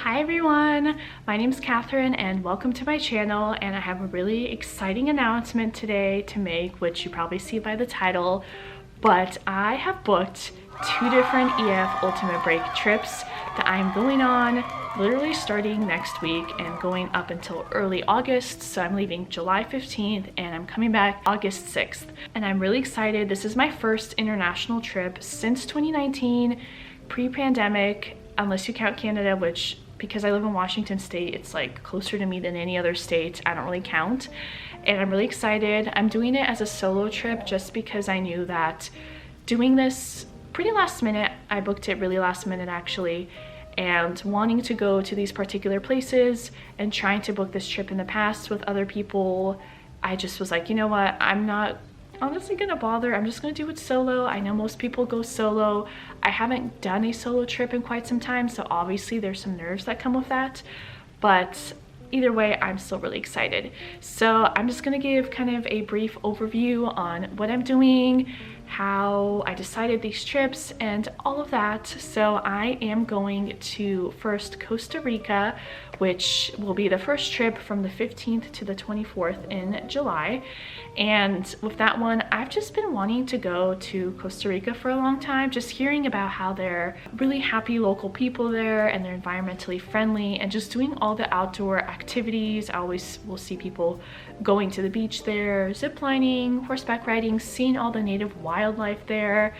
Hi everyone, my name is Catherine and welcome to my channel, and I have a really exciting announcement today to make, which you probably see by the title, but I have booked 2 different EF Ultimate Break trips that I'm going on literally starting next week and going up until early August. So I'm leaving July 15th and I'm coming back August 6th. And I'm really excited. This is my first international trip since 2019, pre-pandemic, unless you count Canada, which because I live in Washington State, it's like closer to me than any other state. I don't really count. And I'm really excited. I'm doing it as a solo trip just because I knew that doing this pretty last minute, I booked it really last minute actually, and wanting to go to these particular places and trying to book this trip in the past with other people, I just was like, you know what, I'm not honestly gonna bother. I'm just gonna do it solo. I know most people go solo. I haven't done a solo trip in quite some time, so obviously there's some nerves that come with that, but either way, I'm still really excited. So I'm just gonna give kind of a brief overview on what I'm doing, how I decided these trips, and all of that. So I am going to first Costa Rica, which will be the first trip from the 15th to the 24th in July. And with that one, I've just been wanting to go to Costa Rica for a long time, just hearing about how they're really happy local people there and they're environmentally friendly and just doing all the outdoor activities. I always will see people going to the beach there, zip lining, horseback riding, seeing all the native wildlife there.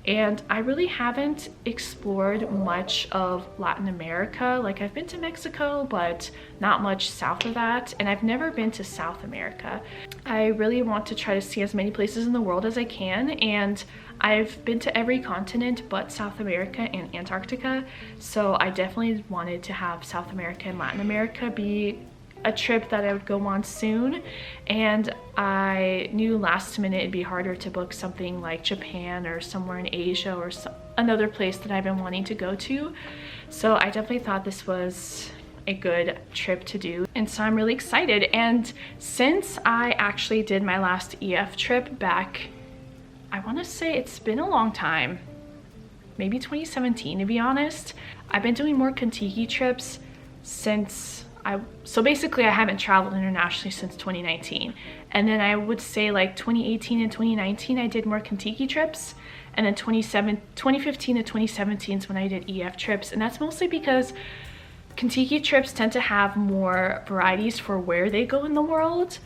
And I really haven't explored much of Latin America. Like, I've been to Mexico, but not much south of that. And I've never been to South America. I really want to try to see as many places in the world as I can. And I've been to every continent but South America and Antarctica. So I definitely wanted to have South America and Latin America be a trip that I would go on soon, and I knew last minute it'd be harder to book something like Japan or somewhere in Asia or another place that I've been wanting to go to. So I definitely thought this was a good trip to do, and so I'm really excited. And since I actually did my last EF trip back, I want to say it's been a long time, maybe 2017 to be honest, I've been doing more Contiki trips since so basically I haven't traveled internationally since 2019, and then I would say like 2018 and 2019 I did more Contiki trips, and then 2015 to 2017 is when I did EF trips. And that's mostly because Contiki trips tend to have more varieties for where they go in the world.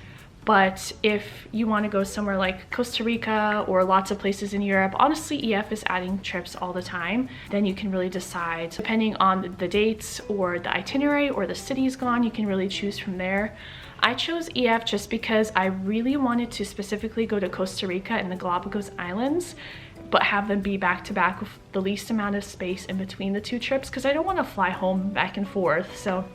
But if you want to go somewhere like Costa Rica or lots of places in Europe, honestly EF is adding trips all the time. Then you can really decide, depending on the dates or the itinerary or the city's gone, you can really choose from there. I chose EF just because I really wanted to specifically go to Costa Rica and the Galapagos Islands, but have them be back to back with the least amount of space in between the 2 trips, because I don't want to fly home back and forth. So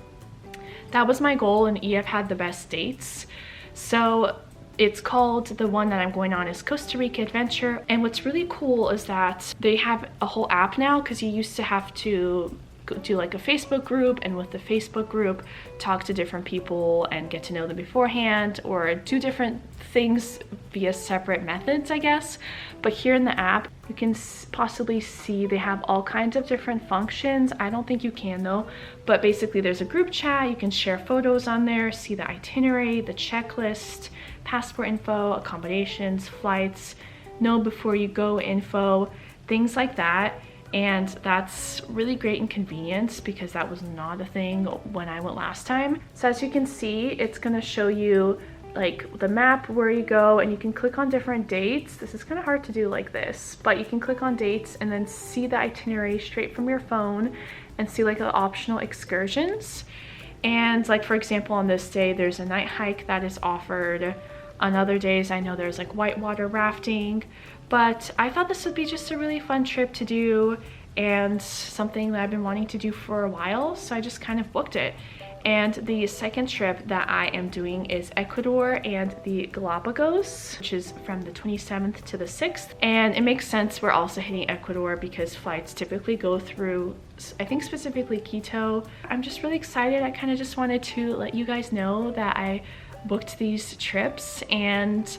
that was my goal, and EF had the best dates. So it's called, the one that I'm going on is Costa Rica Adventure. And what's really cool is that they have a whole app now, because you used to have to do like a Facebook group, and with the Facebook group talk to different people and get to know them beforehand, or do different things via separate methods, I guess. But here in the app you can possibly see they have all kinds of different functions. I don't think you can though, but basically there's a group chat, you can share photos on there, see the itinerary, the checklist, passport info, accommodations, flights, know before you go info, things like that. And that's really great and convenient, because that was not a thing when I went last time. So as you can see, it's gonna show you like the map where you go, and you can click on different dates. This is kind of hard to do like this, but you can click on dates and then see the itinerary straight from your phone and see like the optional excursions. And like, for example, on this day there's a night hike that is offered. On other days I know there's like whitewater rafting. But I thought this would be just a really fun trip to do, and something that I've been wanting to do for a while, so I just kind of booked it. And the second trip that I am doing is Ecuador and the Galapagos, which is from the 27th to the 6th. And it makes sense we're also hitting Ecuador because flights typically go through, I think specifically Quito. I'm just really excited. I kind of just wanted to let you guys know that I booked these trips, and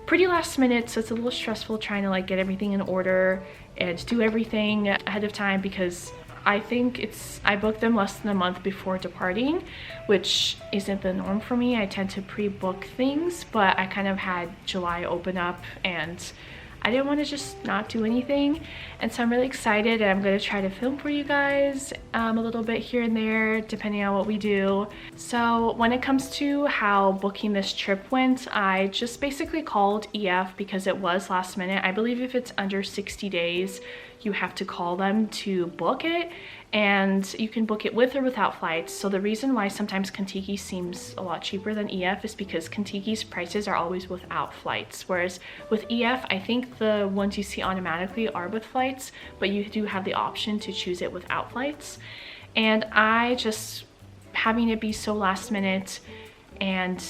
pretty last minute, so it's a little stressful trying to like get everything in order and do everything ahead of time, because I think I booked them less than a month before departing, which isn't the norm for me. I tend to pre-book things, but I kind of had July open up and I didn't want to just not do anything. And so I'm really excited, and I'm going to try to film for you guys a little bit here and there depending on what we do. So when it comes to how booking this trip went, I just basically called EF because it was last minute. I believe if it's under 60 days you have to call them to book it, and you can book it with or without flights. So the reason why sometimes Contiki seems a lot cheaper than EF is because Contiki's prices are always without flights, whereas with EF I think the ones you see automatically are with flights, but you do have the option to choose it without flights. And I just, having it be so last minute and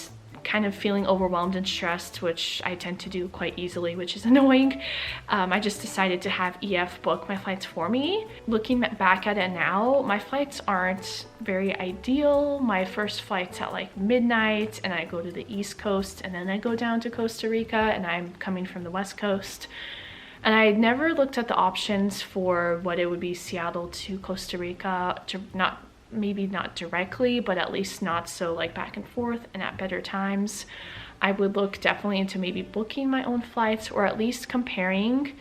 kind of feeling overwhelmed and stressed, which I tend to do quite easily, which is annoying, I just decided to have EF book my flights for me. Looking back at it now, my flights aren't very ideal. My first flight's at like midnight and I go to the East Coast, and then I go down to Costa Rica, and I'm coming from the West Coast. And I never looked at the options for what it would be Seattle to Costa Rica, maybe not directly, but at least not so like back and forth and at better times. I would look definitely into maybe booking my own flights, or at least comparing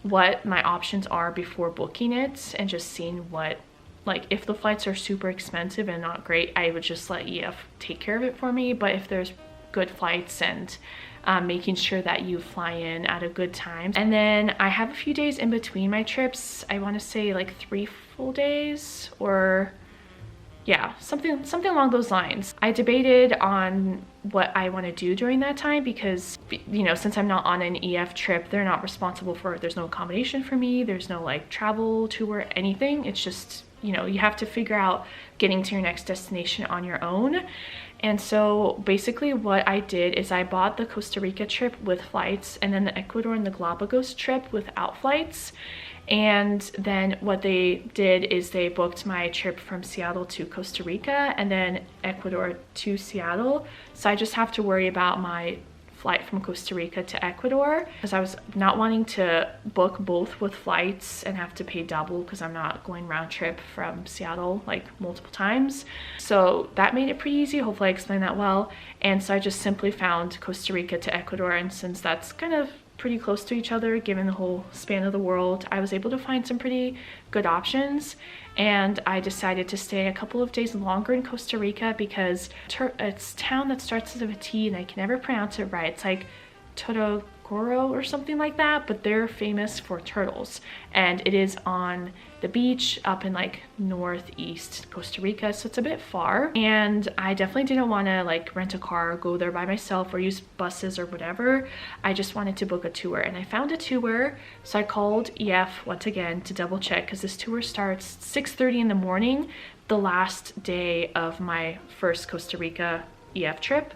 what my options are before booking it, and just seeing what, like, if the flights are super expensive and not great, I would just let EF take care of it for me. But if there's good flights, and making sure that you fly in at a good time. And then I have a few days in between my trips. I want to say like 3 full days, or yeah, something along those lines. I debated on what I want to do during that time because, you know, since I'm not on an EF trip, they're not responsible for, there's no accommodation for me, there's no like travel tour, anything. It's just, you know, you have to figure out getting to your next destination on your own. And so basically what I did is I bought the Costa Rica trip with flights, and then the Ecuador and the Galapagos trip without flights. And then what they did is they booked my trip from Seattle to Costa Rica and then Ecuador to Seattle. So I just have to worry about my flight from Costa Rica to Ecuador, because I was not wanting to book both with flights and have to pay double, because I'm not going round trip from Seattle like multiple times. So that made it pretty easy. Hopefully I explained that well. And so I just simply found Costa Rica to Ecuador, and since that's kind of pretty close to each other given the whole span of the world, I was able to find some pretty good options. And I decided to stay a couple of days longer in Costa Rica because it's a town that starts with a T and I can never pronounce it right. It's like Torogoro or something like that, but they're famous for turtles, and it is on the beach up in like northeast Costa Rica, so it's a bit far. And I definitely didn't want to like rent a car or go there by myself or use buses or whatever. I just wanted to book a tour, and I found a tour. So I called EF once again to double check, because this tour starts 6:30 in the morning, the last day of my first Costa Rica EF trip.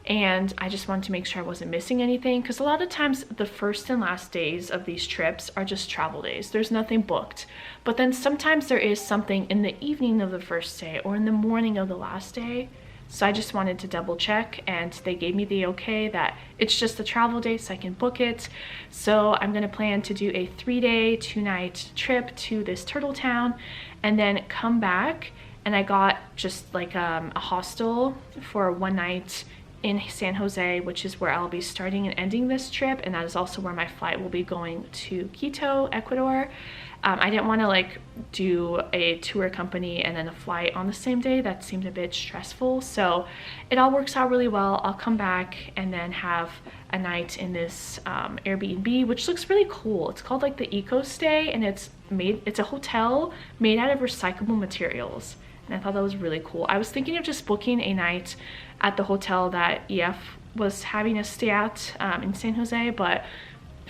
And I just wanted to make sure I wasn't missing anything, because a lot of times the first and last days of these trips are just travel days. There's nothing booked. But then sometimes there is something in the evening of the first day or in the morning of the last day. So I just wanted to double check, and they gave me the okay that it's just a travel day, so I can book it. So I'm gonna plan to do a 3-day, 2-night trip to this turtle town and then come back. And I got just like a hostel for 1 night in San Jose, which is where I'll be starting and ending this trip, and that is also where my flight will be going to Quito, Ecuador. I didn't want to like do a tour company and then a flight on the same day. That seemed a bit stressful, so it all works out really well. I'll come back and then have a night in this Airbnb, which looks really cool. It's called like the Eco Stay, and it's a hotel made out of recyclable materials. And I thought that was really cool. I was thinking of just booking a night at the hotel that EF was having us stay at in San Jose, but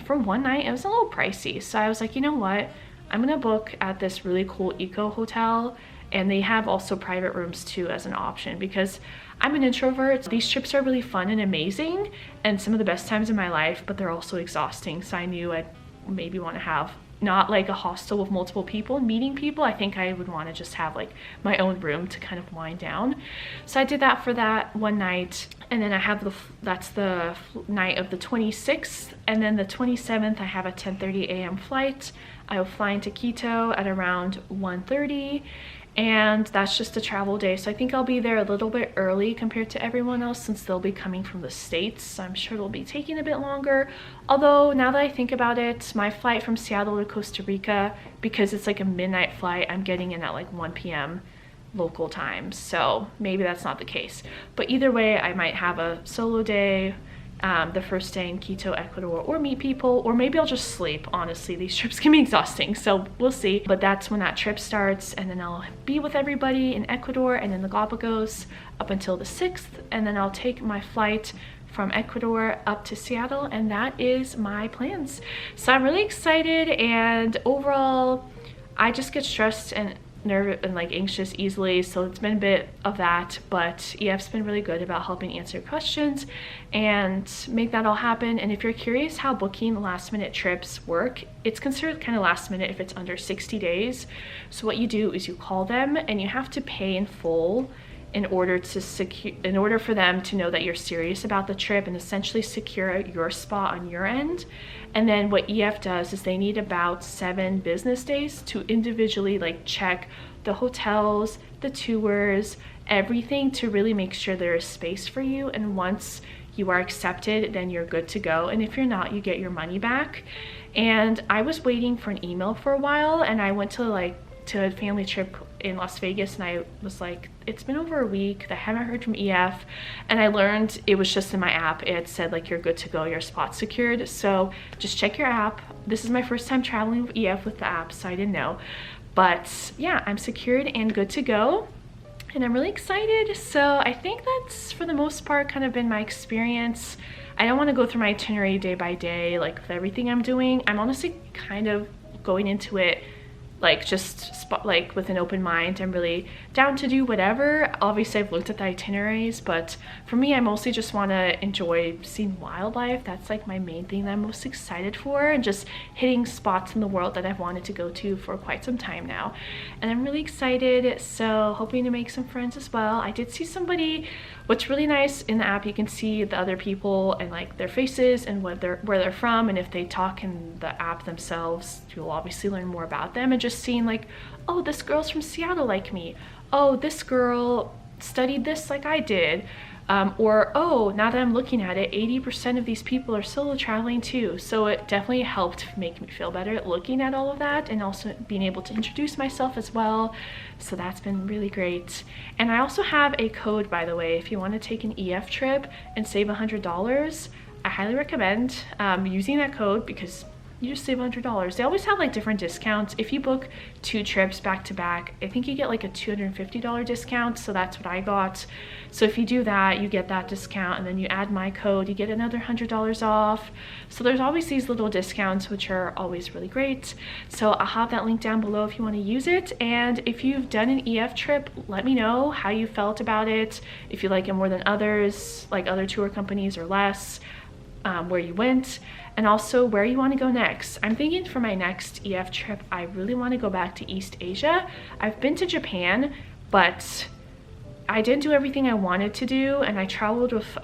for 1 night it was a little pricey. So I was like, you know what? I'm gonna book at this really cool eco hotel, and they have also private rooms too as an option, because I'm an introvert. These trips are really fun and amazing and some of the best times in my life, but they're also exhausting. So I knew I'd maybe want to have not like a hostel with multiple people and meeting people. I think I would want to just have like my own room to kind of wind down. So I did that for that 1 night, and then I have that's the night of the 26th, and then the 27th I have a 10:30 a.m. flight I will fly into Quito at around 1:30, and that's just a travel day. So I think I'll be there a little bit early compared to everyone else since they'll be coming from the States. So I'm sure it'll be taking a bit longer. Although now that I think about it, my flight from Seattle to Costa Rica, because it's like a midnight flight, I'm getting in at like 1 p.m. local time. So maybe that's not the case. But either way, I might have a solo day the first day in Quito, Ecuador, or meet people, or maybe I'll just sleep. Honestly, these trips can be exhausting, so we'll see. But that's when that trip starts, and then I'll be with everybody in Ecuador and in the Galapagos up until the 6th, and then I'll take my flight from Ecuador up to Seattle, and that is my plans. So I'm really excited, and overall I just get stressed and nervous and like anxious easily, so it's been a bit of that, but EF's been really good about helping answer questions and make that all happen. And if you're curious how booking last minute trips work, it's considered kind of last minute if it's under 60 days. So what you do is you call them and you have to pay in full in order for them to know that you're serious about the trip and essentially secure your spot on your end. And then what EF does is they need about 7 business days to individually like check the hotels, the tours, everything, to really make sure there is space for you. And once you are accepted, then you're good to go. And if you're not, you get your money back. And I was waiting for an email for a while, and I went to a family trip in Las Vegas, and I was like, it's been over a week, I haven't heard from EF, and I learned it was just in my app. It said like, you're good to go, your spot's secured. So just check your app. This is my first time traveling with EF with the app, so I didn't know, but yeah, I'm secured and good to go, and I'm really excited. So I think that's for the most part kind of been my experience. I don't want to go through my itinerary day by day like with everything I'm doing. I'm honestly kind of going into it like like with an open mind. I'm really down to do whatever. Obviously I've looked at the itineraries, but for me, I mostly just want to enjoy seeing wildlife. That's like my main thing that I'm most excited for, and just hitting spots in the world that I've wanted to go to for quite some time now. And I'm really excited, so hoping to make some friends as well. I did see somebody. What's really nice in the app, you can see the other people and like their faces and where they're from, and if they talk in the app themselves, you'll obviously learn more about them. And just seeing like, oh, this girl's from Seattle like me, oh, this girl studied this like I did, or oh, now that I'm looking at it, 80% of these people are solo traveling too. So it definitely helped make me feel better looking at all of that, and also being able to introduce myself as well. So that's been really great. And I also have a code, by the way, if you want to take an EF trip and save $100, I highly recommend using that code, because you just save $100. They always have like different discounts. If you book 2 trips back to back, I think you get like a $250 discount. So that's what I got. So if you do that, you get that discount, and then you add my code, you get another $100 off. So there's always these little discounts, which are always really great. So I'll have that link down below if you want to use it. And if you've done an EF trip, let me know how you felt about it. If you like it more than others, like other tour companies, or less. Where you went, and also where you want to go next. I'm thinking for my next EF trip, I really want to go back to East Asia. I've been to Japan, but I didn't do everything I wanted to do, and I traveled with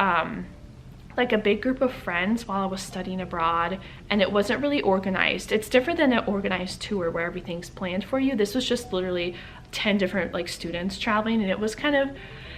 like a big group of friends while I was studying abroad, and it wasn't really organized. It's different than an organized tour where everything's planned for you. This was just literally 10 different like students traveling, and it was kind of,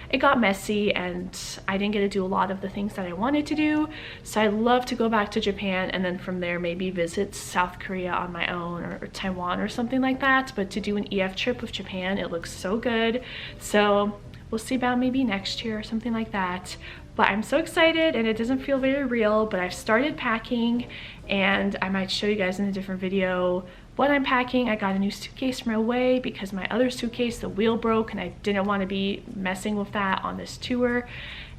it got messy, and I didn't get to do a lot of the things that I wanted to do. So I'd love to go back to Japan, and then from there maybe visit South Korea on my own, or Taiwan or something like that. But to do an EF trip with Japan, it looks so good. So we'll see about maybe next year or something like that. But I'm so excited, and it doesn't feel very real, but I've started packing, and I might show you guys in a different video what I'm packing. I got a new suitcase from Away because my other suitcase, the wheel broke, and I didn't want to be messing with that on this tour.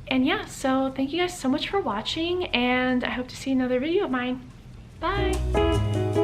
And yeah, so thank you guys so much for watching, and I hope to see another video of mine. Bye!